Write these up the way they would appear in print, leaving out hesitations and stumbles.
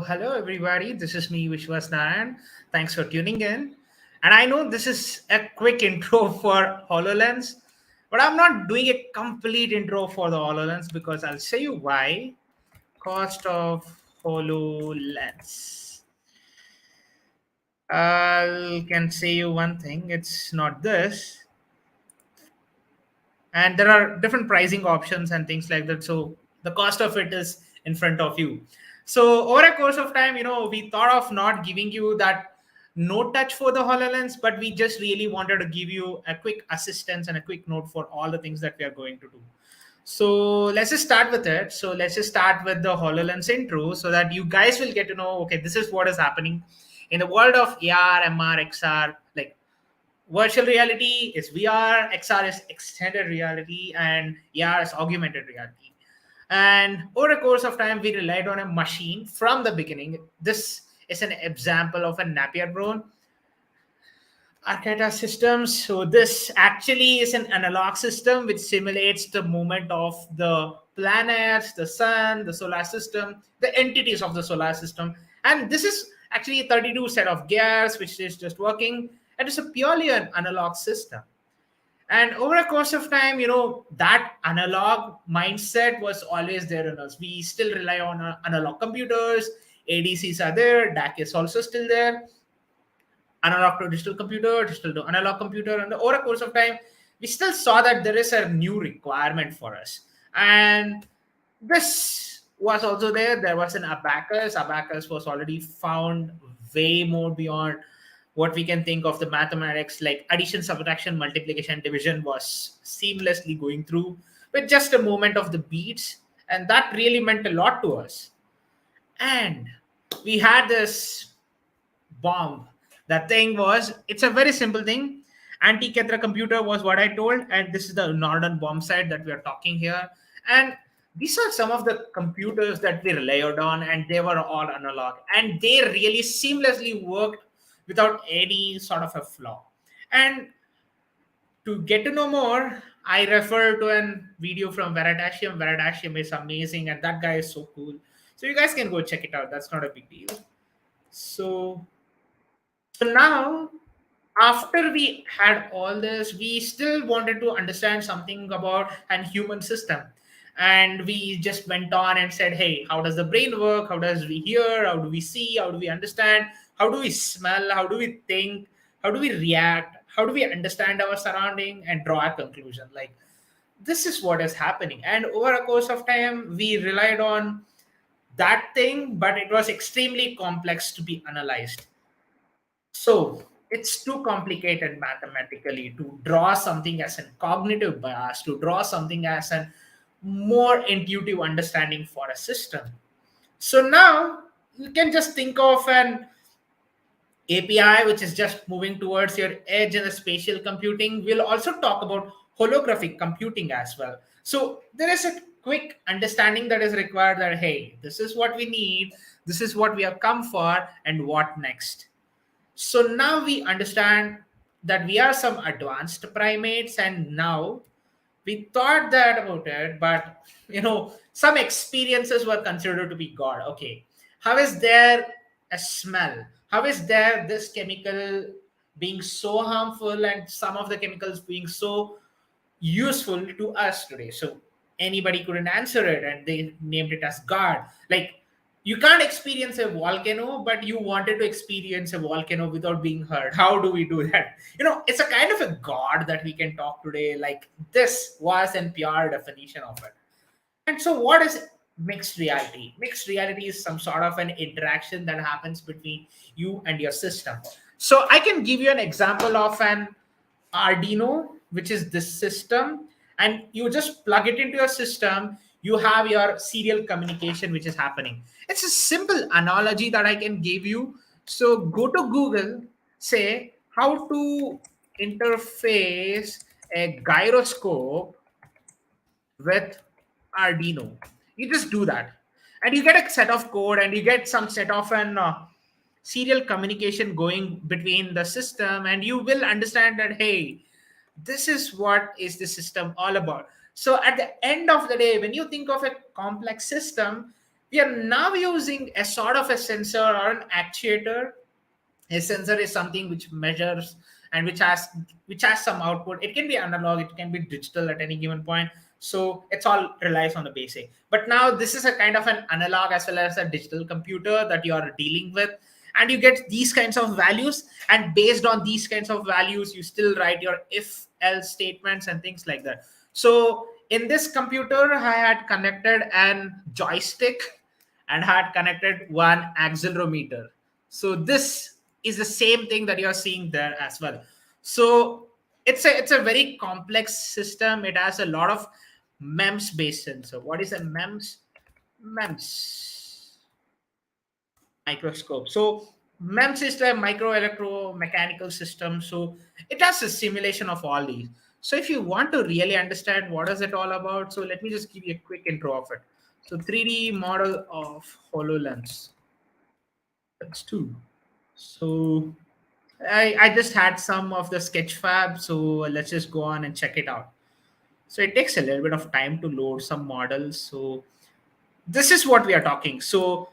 hello everybody. This is me, Vishwas Naran. Thanks for tuning in. And I know this is a quick intro for HoloLens, but I'm not doing a complete intro for the HoloLens because I'll show you why. Cost of HoloLens. I can say you one thing. It's not this, and there are different pricing options and things like that, so the cost of it is in front of you. So over a course of time, we thought of not giving you that no touch for the HoloLens, but we just really wanted to give you a quick assistance and a quick note for all the things that we are going to do. So let's just start with it. So let's just start with the HoloLens intro so that you guys will get to know, okay, this is what is happening in the world of AR, MR, XR. Like, virtual reality is VR, XR is extended reality, and AR is augmented reality. And over the course of time, we relied on a machine from the beginning. This is an example of a Napier Brown Arcata systems. So this actually is an analog system which simulates the movement of the planets, the sun, the solar system, the entities of the solar system. And this is actually a 32 set of gears which is just working. And it's a purely an analog system. And over a course of time, that analog mindset was always there in us. We still rely on analog computers. ADCs are there. DAC is also still there. Analog to digital computer, digital to analog computer. And over a course of time, we still saw that there is a new requirement for us. And this was also there. There was an abacus. Abacus was already found way more beyond what we can think of the mathematics, like addition, subtraction, multiplication, division was seamlessly going through with just a movement of the beats. And that really meant a lot to us. And we had this bomb. That thing was, it's a very simple thing. Anti-Ketra computer was what I told, and this is the northern bomb site that we are talking here. And these are some of the computers that we relied on, and they were all analog, and they really seamlessly worked without any sort of a flaw. And to get to know more, I refer to a video from Veritasium. Veritasium is amazing, and that guy is so cool. So you guys can go check it out. That's not a big deal. So so now, after we had all this, we still wanted to understand something about an human system. And we just went on and said, hey, how does the brain work? How does we hear? How do we see? How do we understand? How do we smell? How do we think? How do we react? How do we understand our surrounding and draw a conclusion? Like, this is what is happening. And over a course of time, we relied on that thing, but it was extremely complex to be analyzed. So it's too complicated mathematically to draw something as a cognitive bias, to draw something as a more intuitive understanding for a system. So now you can just think of an API which is just moving towards your edge in the spatial computing. We'll also talk about holographic computing as well. So there is a quick understanding that is required that, hey, this is what we need, this is what we have come for, and what next. So now we understand that we are some advanced primates, and now we thought that about it, but some experiences were considered to be God. Okay, how is there a smell? How is there this chemical being so harmful and some of the chemicals being so useful to us today? So anybody couldn't answer it, and they named it as God. Like, you can't experience a volcano, but you wanted to experience a volcano without being hurt. How do we do that? It's a kind of a god that we can talk today. Like, this was a pure definition of it. And so, what is mixed reality? Mixed reality is some sort of an interaction that happens between you and your system. So, I can give you an example of an Arduino, which is this system, and you just plug it into your system. You have your serial communication which is happening. It's a simple analogy that I can give you. So go to Google, say how to interface a gyroscope with Arduino. You just do that, and you get a set of code, and you get some set of an serial communication going between the system, and you will understand that, hey, this is what is the system all about. So at the end of the day, when you think of a complex system, We are now using a sort of a sensor or an actuator. A sensor is something which measures and which has some output. It can be analog, it can be digital at any given point. So it's all relies on the basic. But now this is a kind of an analog as well as a digital computer that you are dealing with, and you get these kinds of values, and based on these kinds of values you still write your if else statements and things like that. So in this computer I had connected an joystick and had connected one accelerometer. So this is the same thing that you're seeing there as well. So it's a very complex system. It has a lot of MEMS based sensor. What is a MEMS? MEMS microscope. So MEMS is the micro electromechanical system. So it has a simulation of all these. So if you want to really understand what is it all about, so let me just give you a quick intro of it. So 3D model of HoloLens. That's two. So I just had some of the Sketchfab, so let's just go on and check it out. So it takes a little bit of time to load some models. So this is what we are talking. So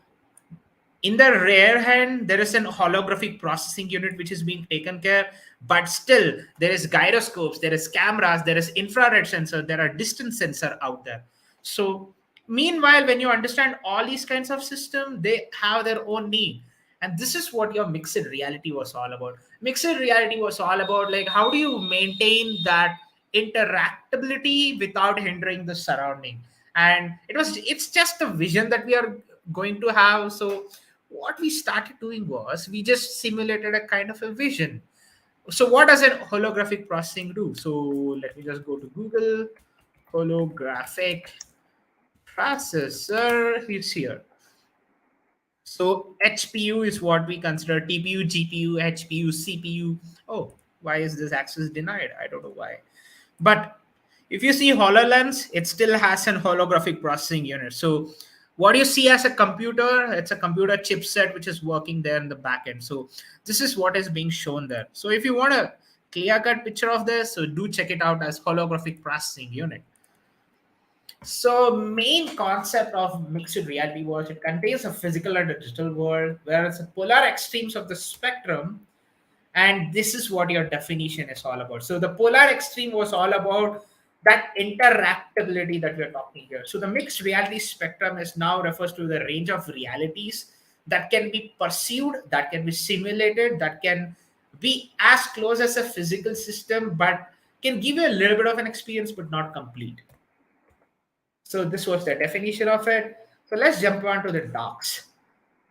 in the rare hand, there is an holographic processing unit which is being taken care, but still there is gyroscopes, there is cameras, there is infrared sensor, there are distance sensor out there. So meanwhile, when you understand all these kinds of system, they have their own need. And this is what your mixed reality was all about. Mixed reality was all about like how do you maintain that interactability without hindering the surrounding. And it's just a vision that we are going to have. So what we started doing was we just simulated a kind of a vision. So what does a holographic processing do? So let me just go to Google. Holographic processor is here. So HPU is what we consider TPU, GPU, HPU, CPU. Oh, why is this access denied? I don't know why. But if you see HoloLens, it still has an holographic processing unit. So what you see as a computer, it's a computer chipset which is working there in the back end. So this is what is being shown there. So if you want a clear-cut picture of this, so do check it out as holographic processing unit. So main concept of mixed reality was it contains a physical and a digital world, whereas the polar extremes of the spectrum, and this is what your definition is all about. So the polar extreme was all about that interactability that we're talking here. So the mixed reality spectrum is now refers to the range of realities that can be perceived, that can be simulated, that can be as close as a physical system, but can give you a little bit of an experience, but not complete. So this was the definition of it. So let's jump on to the docs.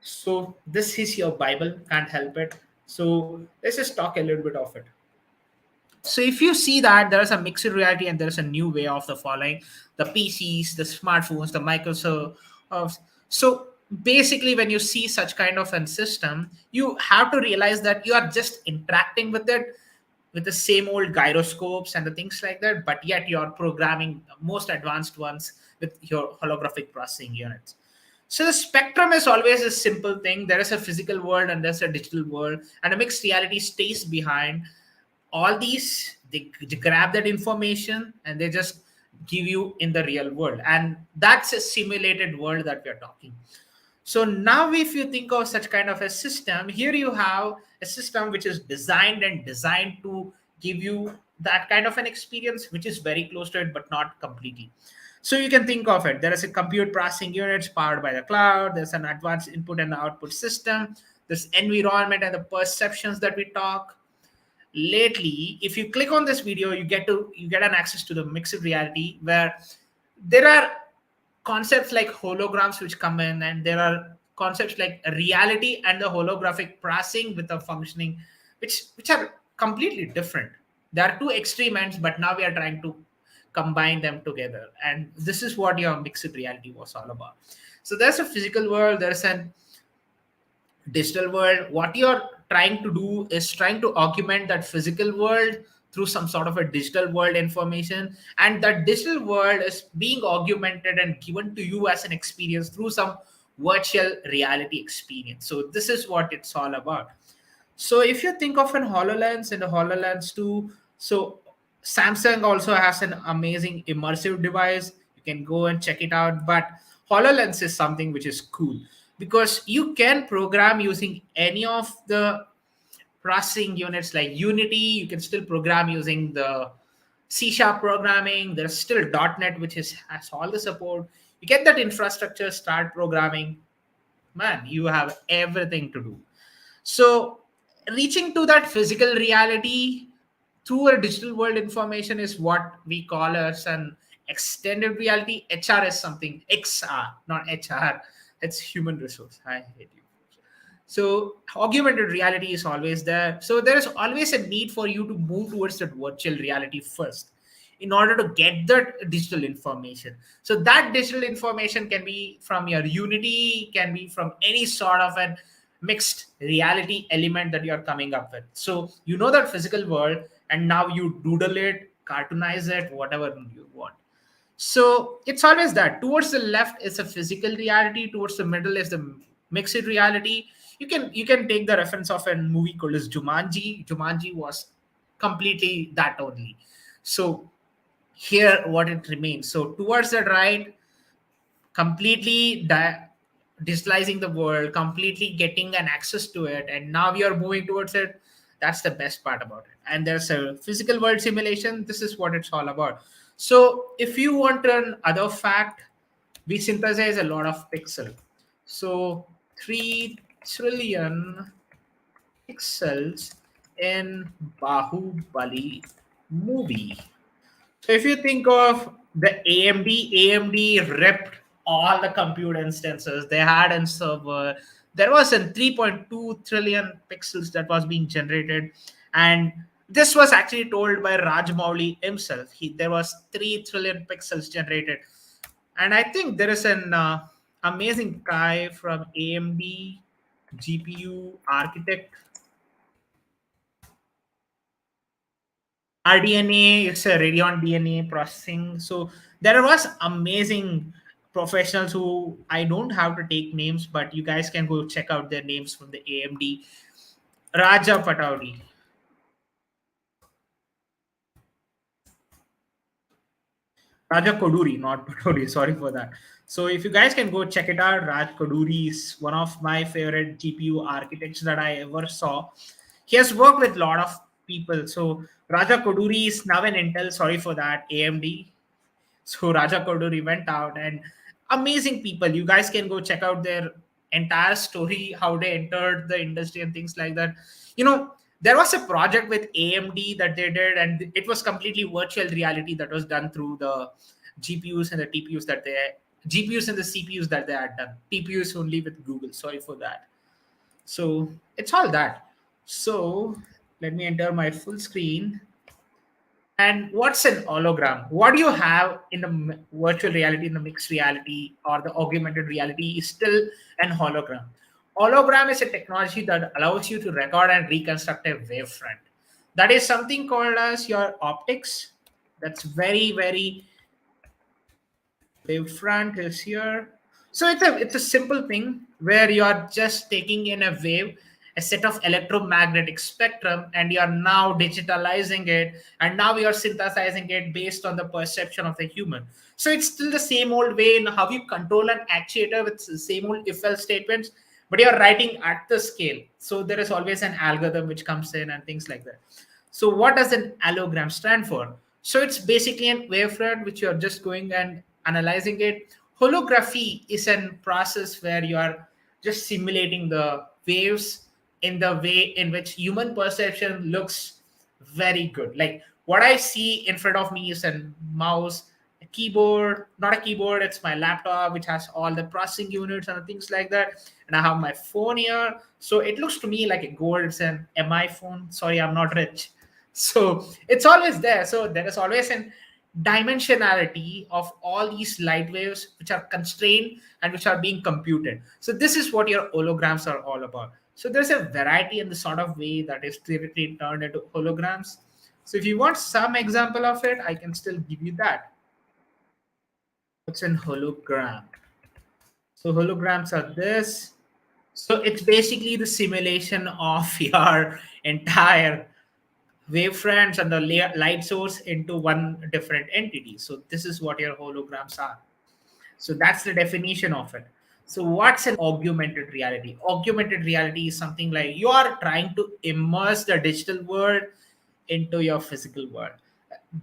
So this is your Bible, can't help it. So let's just talk a little bit of it. So if you see that there is a mixed reality and there is a new way of the following, the PCs, the smartphones, the Microsoft. So basically, when you see such kind of a system, you have to realize that you are just interacting with it with the same old gyroscopes and the things like that, but yet you're programming most advanced ones with your holographic processing units. So the spectrum is always a simple thing. There is a physical world and there's a digital world, and a mixed reality stays behind all these. They grab that information and they just give you in the real world, and that's a simulated world that we're talking. So now if you think of such kind of a system, here you have a system which is designed to give you that kind of an experience which is very close to it but not completely. So you can think of it, there is a compute processing units powered by the cloud, there's an advanced input and output system, this environment and the perceptions that we talk. Lately, if you click on this video, you get an access to the mixed reality where there are concepts like holograms which come in, and there are concepts like reality and the holographic processing with a functioning which are completely different. There are two extreme ends, but now we are trying to combine them together, and this is what your mixed reality was all about. So there's a physical world, there's an digital world. What you're trying to do is trying to augment that physical world through some sort of a digital world information, and that digital world is being augmented and given to you as an experience through some virtual reality experience. So this is what it's all about. So if you think of an HoloLens and a HoloLens 2, so Samsung also has an amazing immersive device. You can go and check it out. But HoloLens is something which is cool because you can program using any of the processing units like Unity. You can still program using the C sharp programming. There's still .NET, which is has all the support. You get that infrastructure, start programming. Man, you have everything to do. So, reaching to that physical reality through a digital world information is what we call as an extended reality. HR is something XR, not HR. It's human resource. I hate you. So augmented reality is always there. So there is always a need for you to move towards that virtual reality first in order to get that digital information. So that digital information can be from your Unity, can be from any sort of an mixed reality element that you're coming up with. So you know that physical world and now you doodle it, cartoonize it, whatever you want. So it's always that. Towards the left is a physical reality. Towards the middle is the mixed reality. You can take the reference of a movie called as Jumanji. Jumanji was completely that only. So here, what it remains. So towards the right, completely digitalizing the world, completely getting an access to it, and now you're moving towards it. That's the best part about it. And there's a physical world simulation. This is what it's all about. So if you want an other fact, we synthesize a lot of pixel. So 3 trillion pixels in Bahubali movie. So if you think of the AMD ripped all the compute instances they had in server. There was a 3.2 trillion pixels that was being generated, and this was actually told by Rajmouli himself. There was 3 trillion pixels generated, and I think there is an amazing guy from AMD GPU architect RDNA. It's a Radeon DNA processing. So there was amazing professionals who I don't have to take names, but you guys can go check out their names from the AMD. Raja Pataudi, Raja Koduri, not Pataudi. Sorry for that. So if you guys can go check it out, Raj Koduri is one of my favorite GPU architects that I ever saw. He has worked with a lot of people. So Raja Koduri is now an Intel. Sorry for that, AMD. So Raja Koduri went out, and amazing people. You guys can go check out their entire story, how they entered the industry and things like that. There was a project with AMD that they did, and it was completely virtual reality that was done through the GPUs and the TPUs that they GPUs and the CPUs that they had done. TPUs only with Google. Sorry for that. So it's all that. So let me enter my full screen. And what's an hologram? What do you have in the virtual reality, in the mixed reality, or the augmented reality is still an hologram. Hologram is a technology that allows you to record and reconstruct a wavefront. That is something called as your optics. That's very, very wavefront is here. So it's a simple thing where you are just taking in a wave, a set of electromagnetic spectrum, and you are now digitalizing it, and now you are synthesizing it based on the perception of the human. So it's still the same old way in how you control an actuator with the same old if-else statements, but you're writing at the scale. So there is always an algorithm which comes in and things like that. So what does an allogram stand for? So it's basically an wavefront which you're just going and analyzing it. Holography is a process where you are just simulating the waves in the way in which human perception looks very good. Like what I see in front of me is a mouse, a keyboard, not a keyboard, it's my laptop, which has all the processing units and things like that. And I have my phone here. So it looks to me like a gold. It's an MI phone. Sorry, I'm not rich. So it's always there. So there is always an dimensionality of all these light waves which are constrained and which are being computed. So this is what your holograms are all about. So there's a variety in the sort of way that is theoretically turned into holograms. So if you want some example of it, I can still give you that. What's an hologram? So holograms are this. So it's basically the simulation of your entire wavefronts and the light source into one different entity. So this is what your holograms are. So that's the definition of it. So what's an augmented reality? Augmented reality is something like you are trying to immerse the digital world into your physical world.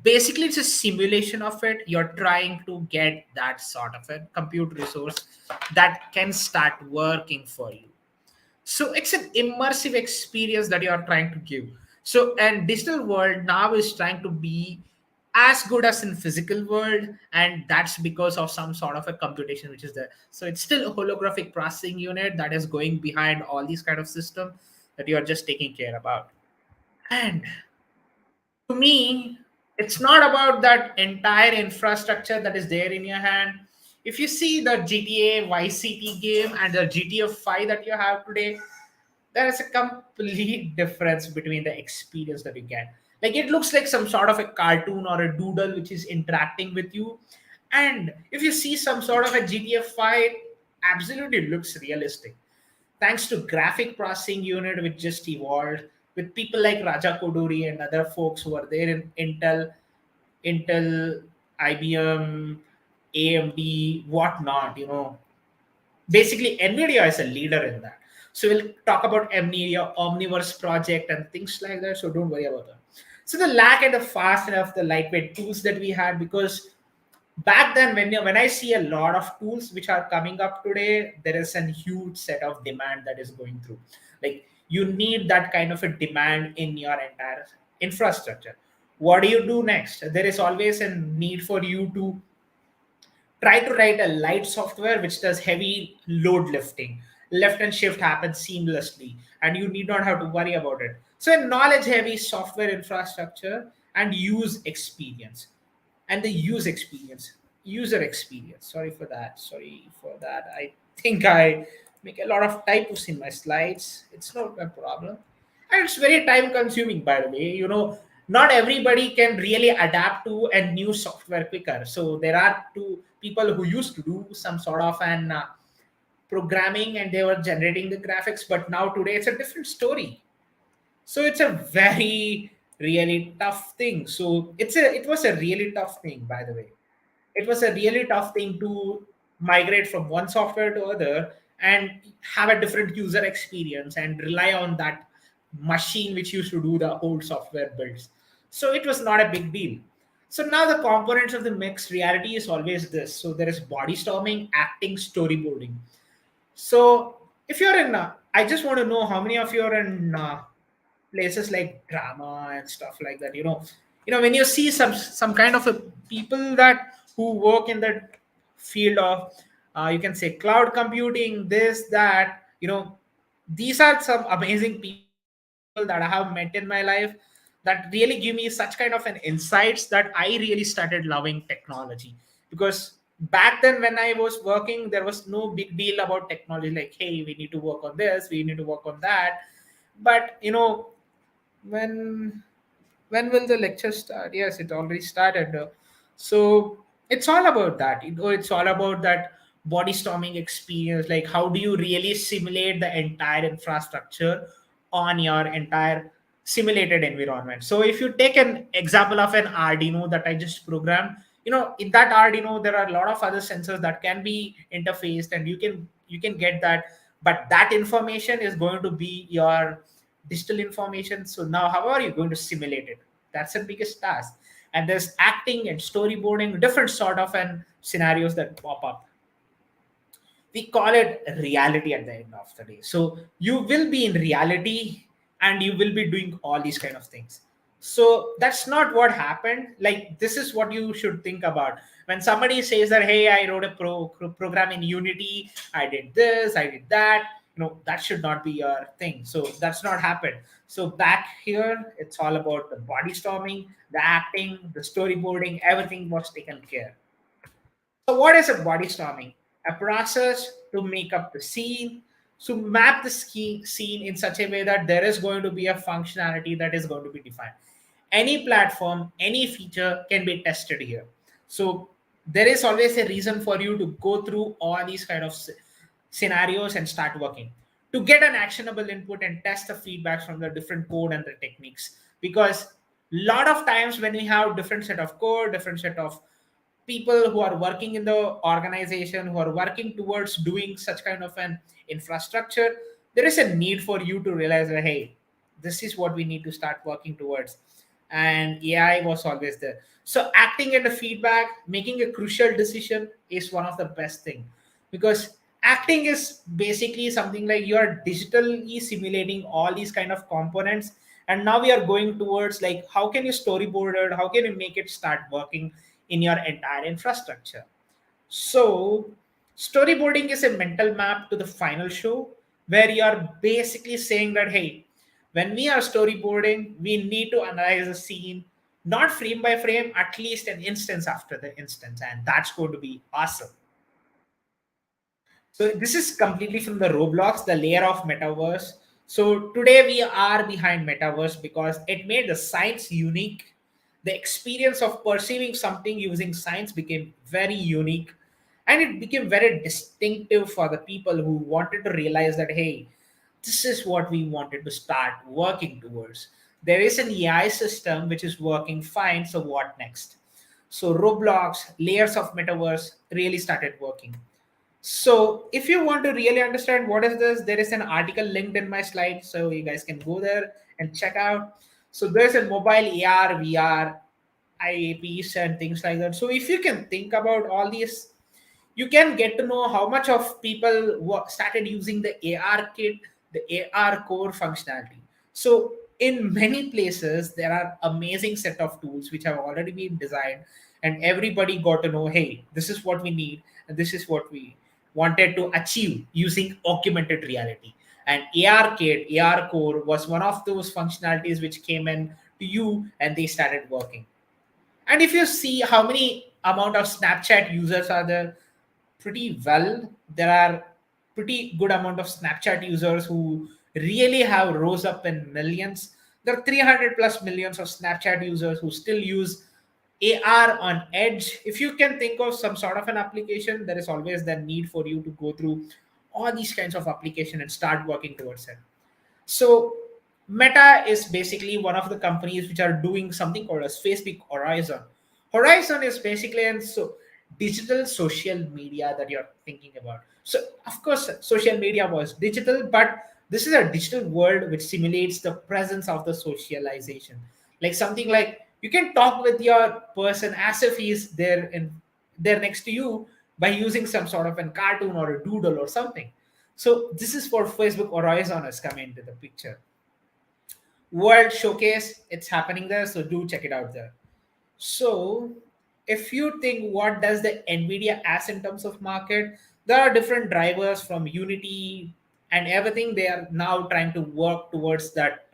Basically, it's a simulation of it. You're trying to get that sort of a compute resource that can start working for you. So it's an immersive experience that you are trying to give. So and digital world now is trying to be as good as in physical world, and that's because of some sort of a computation which is there. So it's still a holographic processing unit that is going behind all these kind of system that you are just taking care about. And to me, it's not about that entire infrastructure that is there in your hand. If you see the GTA Vice City game and the GTA 5 that you have today, there is a complete difference between the experience that you get. Like it looks like some sort of a cartoon or a doodle which is interacting with you. And if you see some sort of a GTA 5, absolutely looks realistic. Thanks to graphic processing unit which just evolved with people like Raja Koduri and other folks who are there in Intel, IBM, AMD, whatnot, basically Nvidia is a leader in that. So we'll talk about Nvidia Omniverse project and things like that, so don't worry about that. So the lack and the fast enough the lightweight tools that we had, because back then when I see a lot of tools which are coming up today, there is a huge set of demand that is going through. Like you need that kind of a demand in your entire infrastructure. What do you do next? There is always a need for you to try to write a light software which does heavy load lifting. Left and shift happens seamlessly, and you need not have to worry about it. So, a knowledge heavy software infrastructure and use experience. And the user experience. Sorry for that. I think I make a lot of typos in my slides. It's not a problem. And it's very time consuming, by the way. Not everybody can really adapt to a new software quicker. So there are two people who used to do some sort of an programming and they were generating the graphics, but now today it's a different story. So it's a very really tough thing. So it was a really tough thing, by the way. It was a really tough thing to migrate from one software to other and have a different user experience and rely on that machine which used to do the whole software builds. So it was not a big deal. So now the components of the mixed reality is always this. So there is body storming, acting, storyboarding. So if you're in, I just want to know how many of you are in places like drama and stuff like that. When you see some kind of a people that who work in the field of, you can say cloud computing, this that. These are some amazing people that I have met in my life that really give me such kind of an insights that I really started loving technology. Because back then when I was working, there was no big deal about technology, like hey, we need to work on this, we need to work on that. But when will the lecture start? Yes, it already started. So it's all about that. It's all about that body storming experience. Like how do you really simulate the entire infrastructure on your entire simulated environment? So if you take an example of an Arduino that I just programmed, in that Arduino there are a lot of other sensors that can be interfaced, and you can get that. But that information is going to be your digital information. So now how are you going to simulate it? That's the biggest task. And there's acting and storyboarding, different sort of and scenarios that pop up. We call it reality at the end of the day. So you will be in reality and you will be doing all these kind of things. So that's not what happened. Like this is what you should think about when somebody says that, hey, I wrote a program in Unity, I did this, I did that. That should not be your thing. So that's not happened. So back here, it's all about the body storming, the acting, the storyboarding, everything was taken care. So, what is a body storming? A process to make up the scene, to map the scene in such a way that there is going to be a functionality that is going to be defined. Any platform, any feature can be tested here. So, there is always a reason for you to go through all these kind of scenarios and start working to get an actionable input and test the feedbacks from the different code and the techniques. Because a lot of times when we have different set of code, different set of people who are working in the organization, who are working towards doing such kind of an infrastructure, there is a need for you to realize that, hey, this is what we need to start working towards. And AI was always there. So acting in the feedback, making a crucial decision is one of the best thing, because acting is basically something like you are digitally simulating all these kind of components, and now we are going towards like how can you storyboard it, how can you make it start working in your entire infrastructure. So, storyboarding is a mental map to the final show where you are basically saying that, hey, when we are storyboarding, we need to analyze the scene, not frame by frame, at least an instance after the instance. And that's going to be awesome. So this is completely from the Roblox, the layer of metaverse. So today we are behind metaverse because it made the science unique. The experience of perceiving something using science became very unique, and it became very distinctive for the people who wanted to realize that, hey, this is what we wanted to start working towards. There is an AI system which is working fine. So what next? So Roblox, layers of metaverse really started working. So, if you want to really understand what is this, there is an article linked in my slide, so you guys can go there and check out. So, there's a mobile AR, VR, IAPs, and things like that. So, if you can think about all these, you can get to know how much of people started using the AR kit, the AR core functionality. So in many places, there are amazing set of tools which have already been designed, and everybody got to know, hey, this is what we need, and this is what we wanted to achieve using augmented reality. And AR kit, AR core was one of those functionalities which came in to you and they started working. And if you see how many amount of Snapchat users are there, pretty well. There are pretty good amount of Snapchat users who really have rose up in millions. There are 300 plus millions of Snapchat users who still use AR on edge. If you can think of some sort of an application, there is always the need for you to go through all these kinds of application and start working towards it. So Meta is basically one of the companies which are doing something called as Facebook Horizon. Horizon is basically an digital social media that you're thinking about. So of course, social media was digital, but this is a digital world which simulates the presence of the socialization. Like something like you can talk with your person as if he's there next to you by using some sort of a cartoon or a doodle or something. So this is for Facebook Horizon has come into the picture. World Showcase, it's happening there, so do check it out there. So, if you think what does the Nvidia as in terms of market, there are different drivers from Unity and everything. They are now trying to work towards that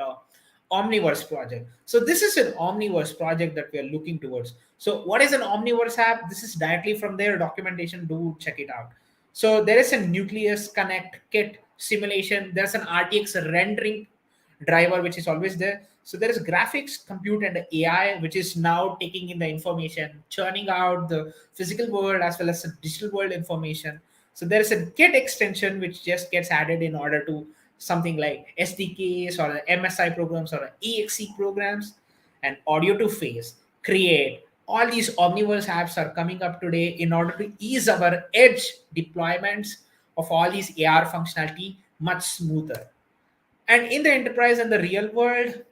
Omniverse project. So this is an Omniverse project that we are looking towards. So what is an Omniverse app? This is directly from their documentation. Do check it out. So there is a Nucleus Connect kit simulation. There's an RTX rendering driver which is always there. So there is graphics, compute, and the AI which is now taking in the information, churning out the physical world as well as the digital world information. So there is a Git extension which just gets added in order to something like SDKs or the MSI programs or the EXE programs, and audio to face, create. All these Omniverse apps are coming up today in order to ease our edge deployments of all these AR functionality much smoother. And in the enterprise and the real world,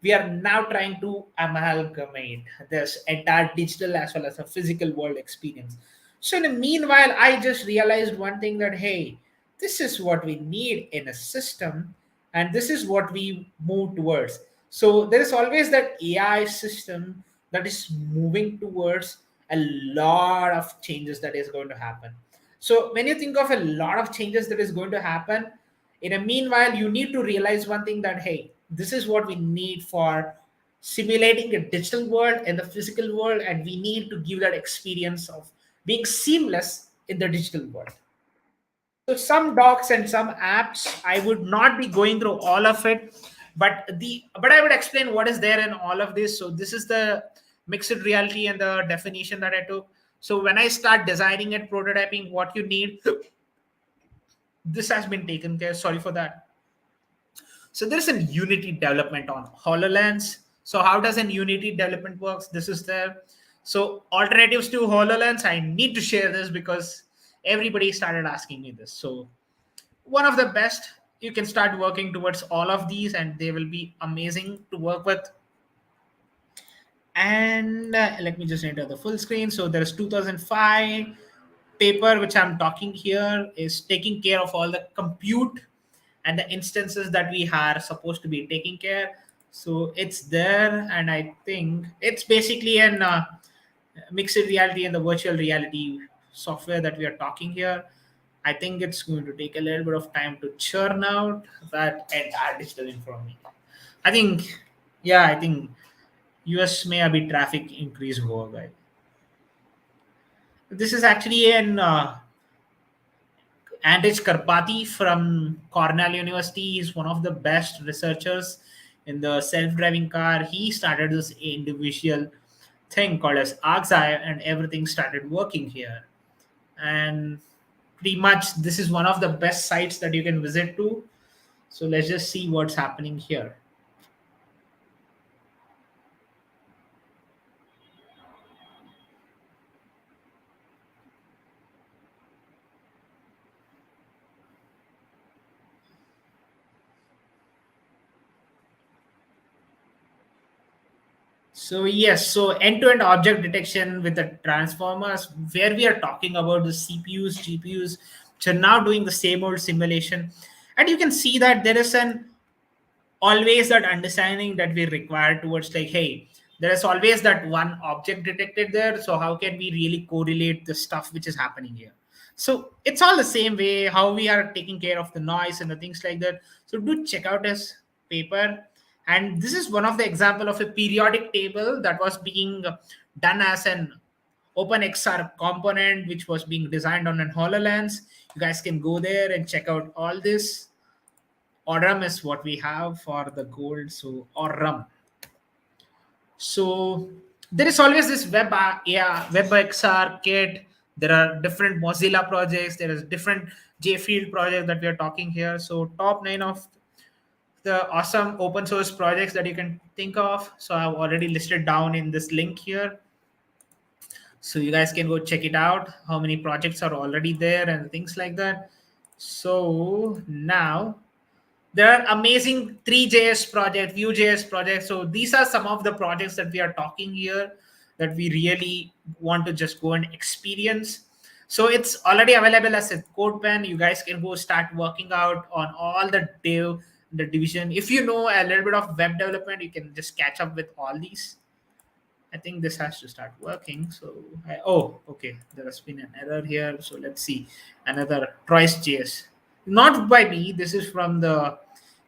we are now trying to amalgamate this entire digital as well as a physical world experience. So, in the meanwhile, I just realized one thing that, hey, this is what we need in a system, and this is what we move towards. So, there is always that AI system that is moving towards a lot of changes that is going to happen. So, when you think of a lot of changes that is going to happen, in a meanwhile, you need to realize one thing that, hey, this is what we need for simulating a digital world and the physical world, and we need to give that experience of being seamless in the digital world. So some docs and some apps, I would not be going through all of it, but I would explain what is there in all of this. So this is the mixed reality and the definition that I took. So when I start designing and prototyping what you need, this has been taken care. Sorry for that. So there's a Unity development on HoloLens. So how does an Unity development works? This is there. So alternatives to HoloLens, I need to share this because everybody started asking me this. So one of the best, you can start working towards all of these and they will be amazing to work with. And let me just enter the full screen. So there's 2005 paper which I'm talking here is taking care of all the compute and the instances that we are supposed to be taking care. So it's there, and I think it's basically an mixed reality and the virtual reality software that we are talking here. I think it's going to take a little bit of time to churn out that entire digital information. I think, yeah, I think US may have been traffic increase over, guys. This is actually an Andrej Karpati from Cornell University. Is one of the best researchers in the self-driving car. He started this individual thing called as Arcsai, and everything started working here. And pretty much, this is one of the best sites that you can visit to. So let's just see what's happening here. So yes, so end-to-end object detection with the transformers, where we are talking about the CPUs, GPUs, which are now doing the same old simulation, and you can see that there is an always that understanding that we require towards like, hey, there is always that one object detected there. So how can we really correlate the stuff which is happening here? So it's all the same way how we are taking care of the noise and the things like that. So do check out his paper. And this is one of the example of a periodic table that was being done as an OpenXR component, which was being designed on an HoloLens. You guys can go there and check out all this. Aurum is what we have for the gold. So Aurum. So there is always this yeah, WebXR kit. There are different Mozilla projects. There is different JField project that we are talking here. So top 9 of the awesome open source projects that you can think of. So I've already listed down in this link here. So you guys can go check it out. How many projects are already there and things like that. So now there are amazing 3JS project, Vue.js projects. So these are some of the projects that we are talking here that we really want to just go and experience. So it's already available as a code pen. You guys can go start working out on all the division. If you know a little bit of web development, you can just catch up with all these. I think this has to start working. So, oh, okay. There has been an error here. So let's see. Another Troy's JS. Not by me. This is from the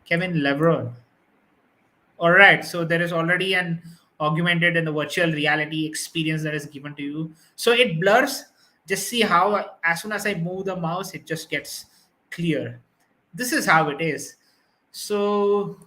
Kevin Lebron. All right. So there is already an augmented and the virtual reality experience that is given to you. So it blurs. Just see how as soon as I move the mouse, it just gets clear. This is how it is. So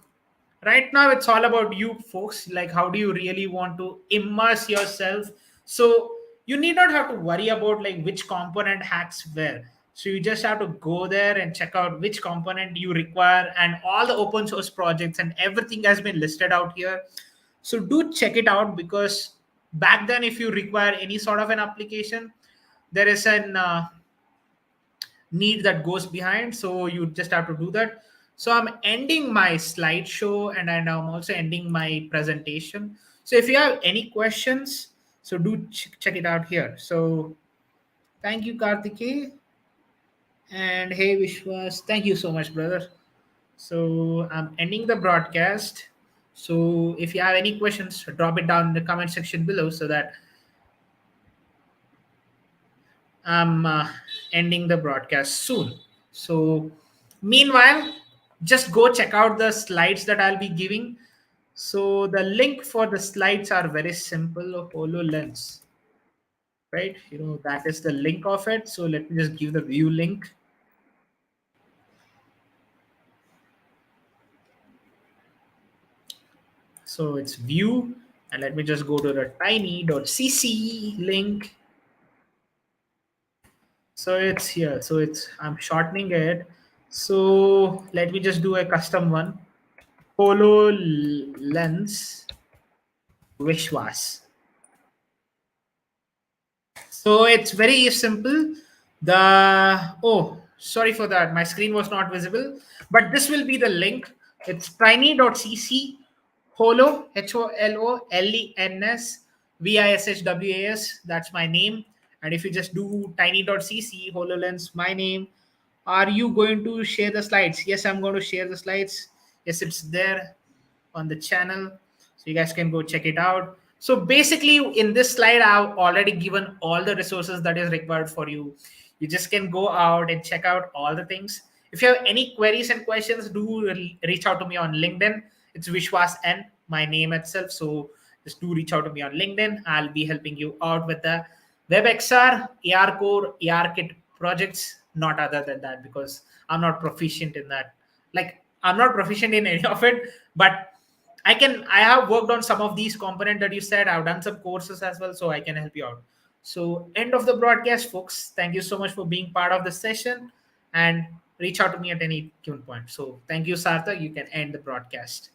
right now it's all about you folks, like how do you really want to immerse yourself. So you need not have to worry about like which component hacks where. So you just have to go there and check out which component you require, and all the open source projects and everything has been listed out here. So do check it out, because back then if you require any sort of an application, there is an need that goes behind, so you just have to do that. So I'm ending my slideshow, and I'm also ending my presentation. So if you have any questions, so do check it out here. So thank you, Kartikeya, and hey Vishwas, thank you so much, brother. So I'm ending the broadcast. So if you have any questions, drop it down in the comment section below, so that I'm ending the broadcast soon. So, meanwhile, just go check out the slides that I'll be giving. So, the link for the slides are very simple. HoloLens, right? You know, that is the link of it. So, let me just give the view link. So, it's view. And let me just go to the tiny.cc link. So it's here. So it's I'm shortening it. So let me just do a custom one. HoloLens Vishwas. So it's very simple. Sorry for that. My screen was not visible, but this will be the link. It's tiny.cc HOLOLENS That's my name. And if you just do tiny.cc HoloLens, my name, are you going to share the slides? Yes, I'm going to share the slides. Yes, it's there on the channel, so you guys can go check it out. So basically in this slide I've already given all the resources that is required for you. You just can go out and check out all the things. If you have any queries and questions, do reach out to me on LinkedIn. It's Vishwas and my name itself. So just do reach out to me on LinkedIn. I'll be helping you out with the WebXR, AR Core, AR Kit projects, not other than that, because I'm not proficient in that. Like, I'm not proficient in any of it, but I have worked on some of these components that you said. I've done some courses as well, so I can help you out. So end of the broadcast, folks. Thank you so much for being part of the session, and reach out to me at any given point. So thank you, Sarthak. You can end the broadcast.